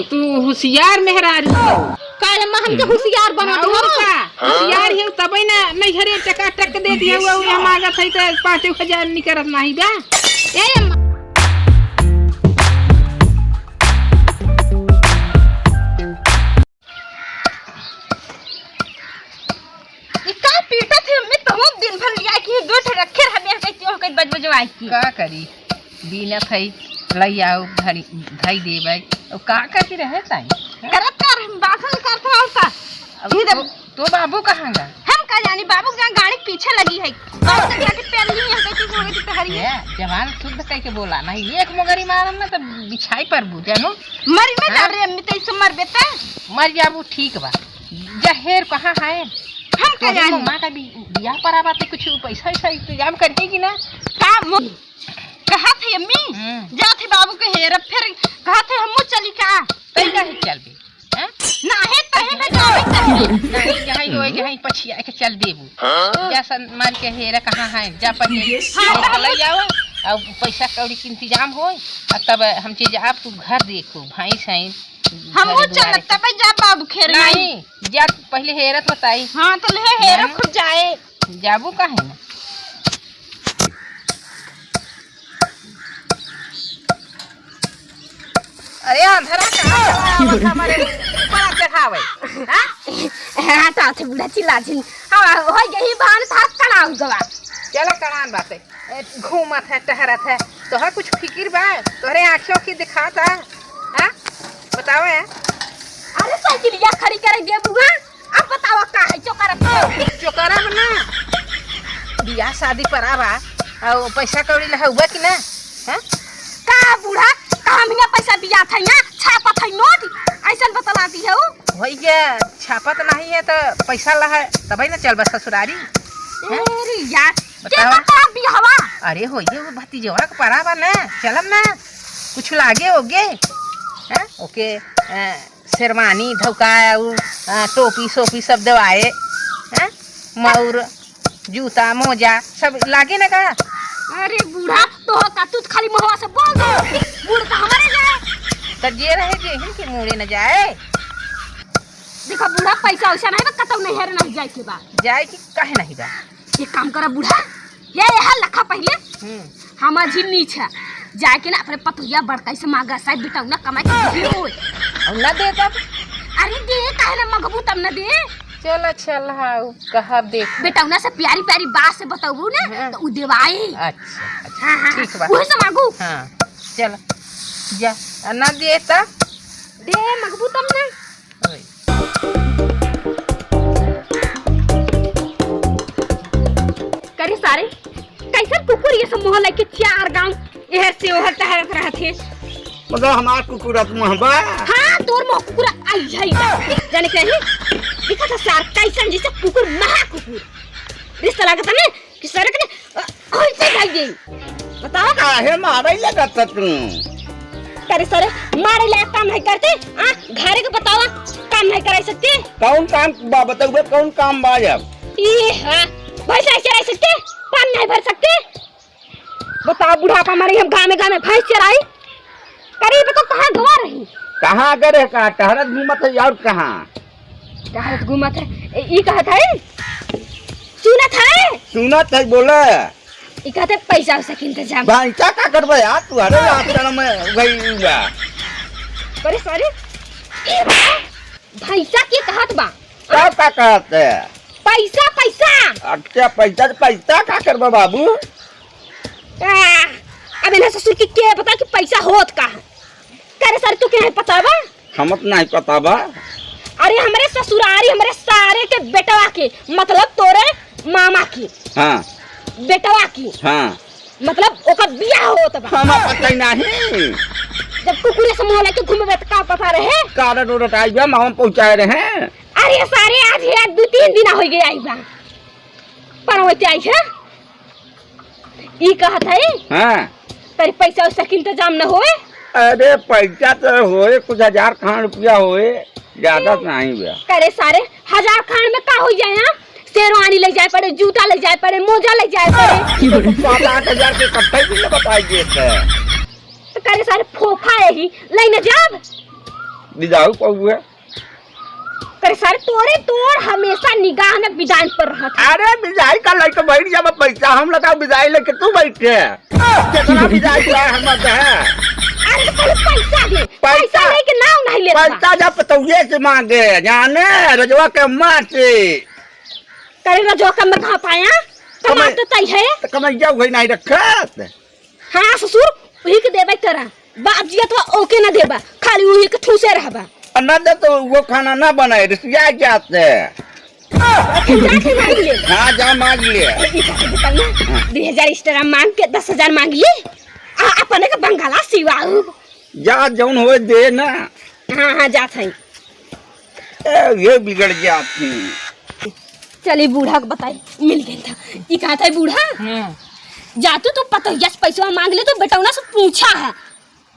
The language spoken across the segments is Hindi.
तू होशियार मेहरारू काहे मां हमके होशियार बना दो होशियार है तबे ना नहीं हरे टका टक दे दिया हुआ हम आगत है तो 5,000 निकरत नहीं बा ए का पीटा थे मैं तो दिन भर लिया कि दो ठे रखे रहने के क्यों कई बजबजवाई की का करी बिना खई लई आओ घड़ी धई देबै का करती रहे ताई करत कर बासन करत हो का तो बाबू कहांगा हम का जानी बाबू जहां गाड़ी पीछे लगी है और से जाके पैर नहीं है कैसे हो गई तहरी ये जवान शुद्ध कह के बोला नहीं एक मगरी मारम ना तो बिछाई पर बु जानो मरी में जा रे अम्मी तैसे मर बेटा मर जाबू ठीक बा जहेर कहां है हम का जानी मां का बियाह पर आवा तो कुछ पैसा ऐसा इंतजाम करके कि ना का कहा थे अम्मी जा थे बाबू के हेर फिर कहा थे हम चली का कैसा ही चलबे हैं ना है तहे में जावे नहीं जहां होए जहां पछिया के चल देबू जा सन मार के हेरा कहां है जा पहले चले जाओ और पैसा कौड़ी के इंतजाम होए तब हम चीज आप तू घर देखो भाई सही हम चल तब जा बाबू खेर नहीं जा पहले हेरत बताई हां तो ले हेर खुद जाए जाबू काहे ना अरे अंधरा का हमारे बड़ा चढ़ावे हां तो थे बुढ़ा चिल्ला छिन हां होय गई बान था कड़ाऊ गवा चला कड़ान बाते घूमत है टहरत है तोहरा कुछ फिक्र बा तोहरे आंखों की दिखाता हां बताओ है अरे साइकिलिया खड़ी करे दे बुआ अब बताओ का है चोकरा बना बियाह शादी पर आवा और पैसा कौड़ी लहा हुआ कि ना हां का बुढ़ा काम में पैसा दिया था ना छापा था नोट ऐसा बतलाती है वही के छापत नहीं है तो पैसा लहा तभी ना चल बस ससुरारी अरे यार बताओ। क्या बता भी हवा अरे होइए वो भतीजवा के परा बा ना चलम ना कुछ लागे होगे हैं ओके शेरवानी धौका टोपी सोपी सब दवाए हैं मौर जूता मोजा सब लागे ना का अरे बूढ़ा तो का तू खाली मुहवा से बोल दो बूढ़ का हमारे जाए तो जे रहे जे इनके मुड़े न जाए देखो बूढ़ा पैसा वैसा नहीं बा कतौ नहीं हेर नहीं जाए के बा जाए कि काहे नहीं बा ये काम करा बूढ़ा ये यह लखा पहले हमार झिन्नी छा जाए के ना अपने पतुया बड़काई से मांगा साहब बेटा ना कमाई के हो और ना दे तब अरे दे काहे ना मगबू तब ना दे चल चल हाउ कहब देख बेटा ना से प्यारी प्यारी बात से बताऊ ना तो उ देवाई अच्छा हां हां ठीक बा वही से मांगू हां चल जा ना दे त दे मगबू तब ना करे सारे कैसे कुकुर ये सब मोहल्ला के चार गांव एहर से ओहर टहरत रहत है मतलब हमार कुकुरत महबा हां तोर मोह कुकुर आई जाई जाने के नहीं देखा था सार कैसन जैसे कुकुर महा कुकुर रिश्ता लागत है कि सारे के कोई से भाई दे बताओ काहे मारे लगत तू करे सारे मारे ले काम नहीं करते हां घरे के बताओ काम नहीं कराई सकते कौन काम बा बताओ कौन काम बा जब ये हां भैंस चराई सकते पान नहीं भर सकते बताओ बुढ़ापा हमारे हम गांव में भैंस चराई करीब तो कहां गवा रही कहां करे का टहरत घूमत है और कहां टहरत घूमत है ई कहत है सुनत है बोले ई कहते पैसा से इंतजाम भाई का करबे यार तू अरे आचरण में गई बा अरे सॉरी भैंसा के कहत बा का कहते पैसा पैसा अच्छा पैसा का करबे बाबू अब इन्हें ससुर की क्या पता कि पैसा होत का करे सर तू क्या पता बा हमत नहीं पता बा अरे हमारे ससुरारी हमारे सारे के बेटवा के मतलब तोरे मामा की हां बेटवा की हां मतलब ओका बियाह होत बा हम पता नहीं जब कुकुरे से मोहल्ला के घूमबे त का पता रहे कार रोड आई बा हम पहुंचाए रहे अरे सारे आज 1-2-3 दिन हो गए आई बा पर होते आई है ई कहत है हां तेरे पैसा उसका इंतजाम न होए अरे पैसा तो होए कुछ 1000 खान रुपया होए ज्यादा नहीं बा करे सारे 1000 खान में का हो जाए हां शेरवानी ले जाए पड़े जूता ले जाए पड़े मोजा ले जाए पड़े 7-8 के इकट्ठा ही बताइए तो करे सारे फोफा है ही लेने जाब विदाऊ पहुए। करे सारे तोरे तोर हमेशा निगाह में विदाई पर रहत। अरे विदाई का लड़का बैठ जा, पैसा हम लगा विदाई लेके तू बैठे कितना विदाई का हम है। अरे तो पहले पैसा दे, पैसा लेके नाव नहीं ले। पैसा जब पतौये से मांगे जाने रजवा के अम्मा से। करे रजवा के अम्मा कहाँ पाया? कमाते तई है तो कमैया हुई नहीं रखत। हाँ ससुर वही के देबे तेरा बाप जी तो ओके ना देबा, खाली वही के ठूसे रहबा। न दे तो वो खाना ना बनाए रिश्तिया जाते। हाँ जा मांग लिए 2000 एक्स्ट्रा मांग के 10,000 मांग लिए अपने के बंगाला सिवाऊ जा जौन हो दे ना। हाँ हाँ जात है। ये बिगड़ गया आपकी। चलिए बूढ़ा को बताई मिल गया था। ये कहा था बूढ़ा जातू तो पता यस पैसा मांग ले तो बेटौना से पूछा है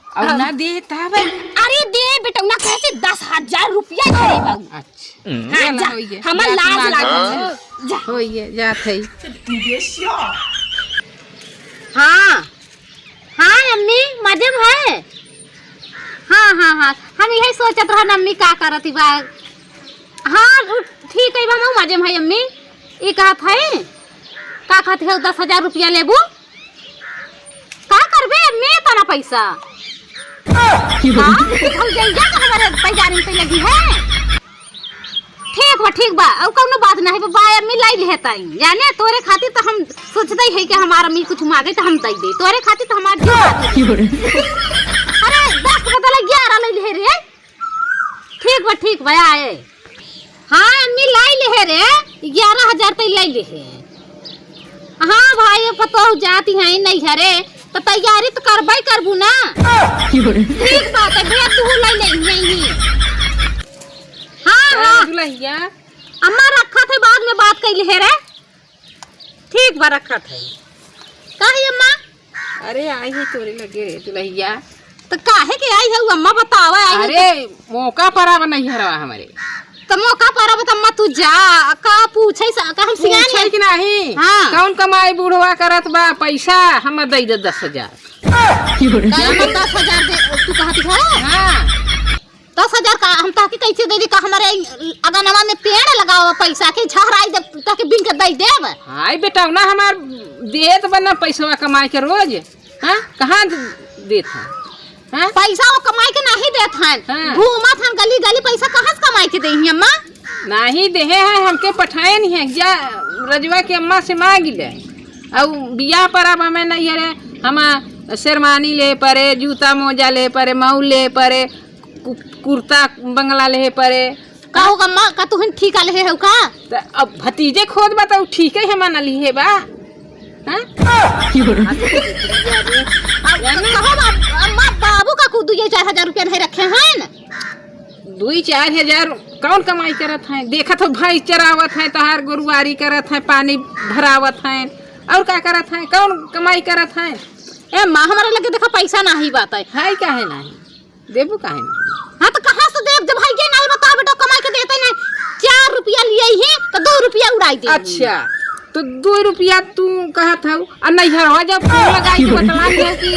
और ना दे तब। अरे दे बेटौना कैसे 10,000 रुपया दे बाबू। अच्छा हाँ जा हमार लाज लागल जा होइए जात है। हाँ हाँ अम्मी मजे में है। हाँ हाँ हाँ हम यही सोचत रहन अम्मी का करती बा। हाँ ठीक है बा मजे में है अम्मी। ये कहत है का कहत है 10,000 रुपया लेबू का करबे अम्मी तना पैसा। हाँ हम जइया का हमारे पैजारी पे लगी है। ठीक बा अब कौनो बात नहीं बा अम्मी लाई लेताई जाने तोरे खातिर तो हम सोचते है कि हमारा अम्मी कुछ मांगे तो हम दे दे तोरे खातिर तो हमार जीव। अरे 10 के बदले 11 ले ले रे। ठीक बा आए। हाँ अम्मी लाई ले रे 11,000 तक लाई ले है। हाँ भाई पतो जाती है नहीं घरे तो तैयारी तो करबई करबू ना। ठीक बात है भैया तू लाई ले यही। हाँ हाँ दुल्हिया अम्मा रखा थे बाद में बात कर ले रे। ठीक बा रखा थे काहे अम्मा? अरे आई है तोरे लगे रे दुल्हिया। तो काहे के आई है अम्मा बतावा आई। अरे मौका परा नहीं हरवा हमारे तो मौका पर अब अम्मा तू जा का पूछे का हम सियानी है कि नहीं। हाँ। कौन कमाई बूढ़वा करत बा पैसा हम दे दे 10,000। का 10,000 दे तू कहती है। हाँ 10,000 का हम ताकि कैसे दे दी का हमारे अगनवा में पेड़ लगाओ पैसा के झहराई दे ताकि बिन के दे देब। हाय बेटा ना हमार देत बना पैसा कमाई के रोज। हाँ कहाँ देत है? हाँ? पैसा वो कमाई के नहीं देत हन। हाँ। घूमत हन गली गली पैसा कहाँ से कमाई के देही अम्मा? नहीं देहे हैं हमके पठाए नहीं है जा रजवा के अम्मा से मांग ले। और बियाह पर अब हमें नहीं है हम शेरवानी ले परे जूता मोजा ले परे मऊ ले परे कुर्ता बंगला ले परे। का होगा अम्मा का तू ठीक आले है का? तो अब भतीजे खोद बताओ ठीक है हम न ली है बा। हाँ? अम्मा बाबू का को 2-4,000 रुपया नहीं रखे हैं। 2-4 कौन कमाई करत है? देखत हो भाई चरावत है तहार गोरुआरी करत है पानी भरावत है और क्या करत है? कौन कमाई करत है? ए माँ हमारे लगे देखा पैसा नहीं बात है। हाय काहे नहीं देबू काहे नहीं? हाँ तो कहाँ से देव जब भाई के नहीं बता बेटा कमाई के देते नहीं 4 रुपया लिए ही तो 2 रुपया उड़ाई दे। अच्छा तो 2 रुपया तू कहत हो और नहीं हरवा जब फोन लगाई के बतला दे कि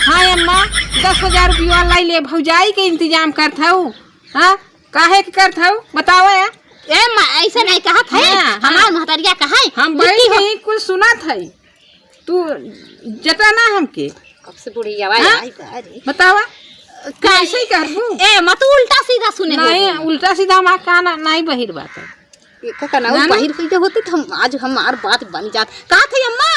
हाँ अम्मा 10,000 रुपया लाई ले भौजाई के इंतजाम करत हूँ। हाँ काहे के करत हूँ बताओ यार। ए माँ ऐसा नहीं कहा था। हाँ, हमार महतरिया कहा हम बैठ गई कुछ सुना था तू जटाना हमके कब से बुढ़ी आवाज बतावा कैसे ही कर दूं? ए मत उल्टा सीधा सुने नहीं उल्टा सीधा हमारा काना नहीं बहिर बात है। एक का ना बाहर कइते होते तो हम आज हमार बात बन जात का थे अम्मा।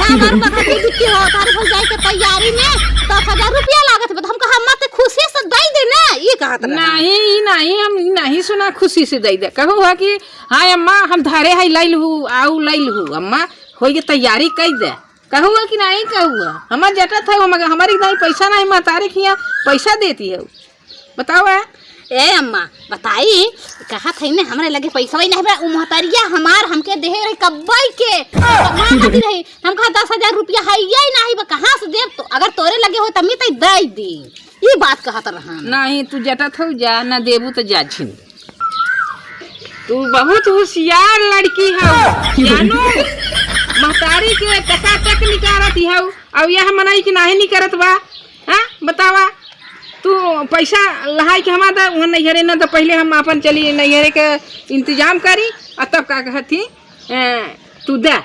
हमार बात है दुखी हो तारे भल जाए के तैयारी में 10,000 रुपया लागत है हम कहा अम्मा ते खुशी से दे दे ना ये कहत नहीं हम नहीं सुना खुशी से दे दे कहू है कि हां अम्मा हम धारे है लइल हूं आऊ लइल हूं अम्मा होई के तैयारी कर दे कहू है कि नहीं कहू है हमार जटा था मगर हमारी नहीं पैसा नहीं मातारे खिया पैसा देती है बताओ। ए अम्मा बताई कहा थे ने हमरे लगे पैसा ही नहीं बा उ महतरिया हमार हमके देहे रही कब्बई के मां खाती रही हम कहा 10,000 रुपया है ही नहीं बा कहां से देब तो अगर तोरे लगे हो तमी तई दे दी ये बात कहत रहा नहीं तू जटा थौ जा ना देबू तो जा छिन तू बहुत होशियार लड़की है जानो महतारी के टका टक निकारत है और यह मनाई कि नहीं निकरत बा। हां बतावा तू पैसा लहाई के हमा दा वहाँ नैहरे न तो पहले हम अपन चली नैहरे के इंतजाम करी और तब का कहती तू दे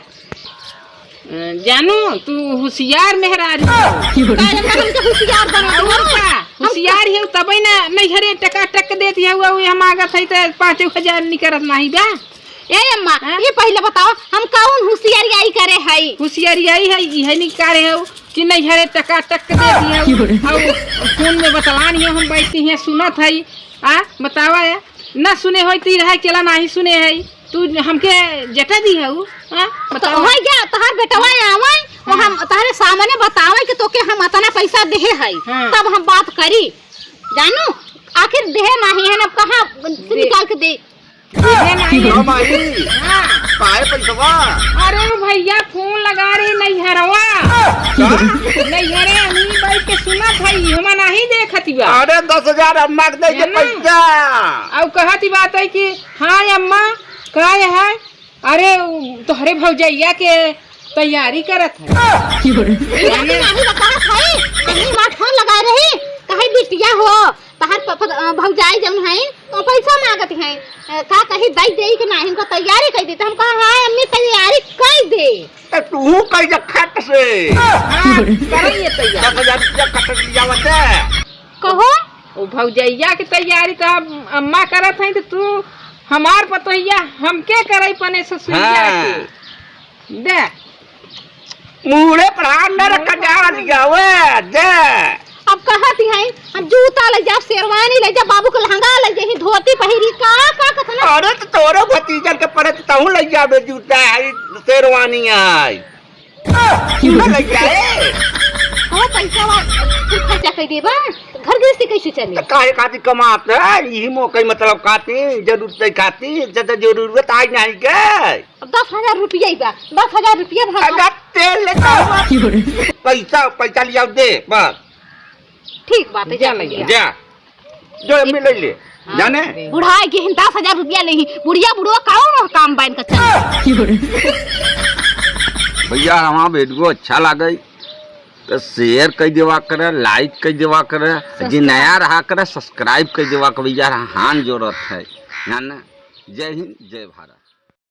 जानू तू होशियार मेहरारू होशियार बना और का होशियार है तब ना नैहरे टका टक देती है वो हम आगत है तो 5,000 निकरत नहीं बा ए अम्मा ये पहले बताओ हम कौन होशियारी करे हई होशियारी है यह नहीं करे है कि नैहरे टका टक देती है और फोन में बतलानी है हम बैठती हैं सुनत है बतावा है ना सुने हो ती रहा चला नहीं सुने है तू हमके जटा दी है बताओ हो गया तहार बेटवा आवे वो हम तारे सामने बतावे कि तोके हम इतना पैसा दे है तब हम बात करी जानू आखिर दे नहीं है ना कहां से निकाल के दे हमारी पाए पैसा अरे भैया फोन लगा रही नैहरवा नैहरे अमीर बैठ के सुना था हम नहीं देखती बा अरे 10,000 अम्मा के दे पैसा अब कहती बात है कि हाँ अम्मा का है अरे तोहरे भौजैया के तैयारी करत है फोन लगा रही कहीं बिटिया हो तहार भौजाई जम है तो पैसा मांगत है का कहीं दई दे के नहीं इनको तैयारी कर देते हम कहा हां अम्मी तैयारी कर दे तू कई खट से करिए तैयार 10,000 रुपया कट जावत है कहो ओ भौजैया के तैयारी तो अम्मा करत है तो तू हमार पतोहिया हमके करई पने ससुरिया के दे मुड़े प्राण न रख जा लिया वे दे अब कहती है हम जूता ले जा शेरवानी ले जा बाबू को लहंगा ले जा धोती पहिरी का कथना अरे तो तोरो भतीजन के परे तहु ले जाबे जूता है शेरवानी है क्यों ले जाए ओ पैसा वा खर्चा कर देबा घर गृहस्थी कैसे चले काहे खाती कमाते यही मौके मतलब खाती जरूरत खाती जब जरूरत आई नहीं के अब 10,000 रुपया बा 10,000 रुपया अगर तेल लेता पैसा लिया दे बस ठीक बात है जा ले जा जो मिल ले जाने बुढ़ाई के 10,000 रुपया ले बुढ़िया बुढ़वा कौन काम बाइन का चल भैया हमारा वीडियो अच्छा लगे तो शेयर कर देवा करे लाइक कर देवा करे जी नया रहा करे सब्सक्राइब कर देवा करे भैया हान जरूरत है ना जय हिंद जय भारत।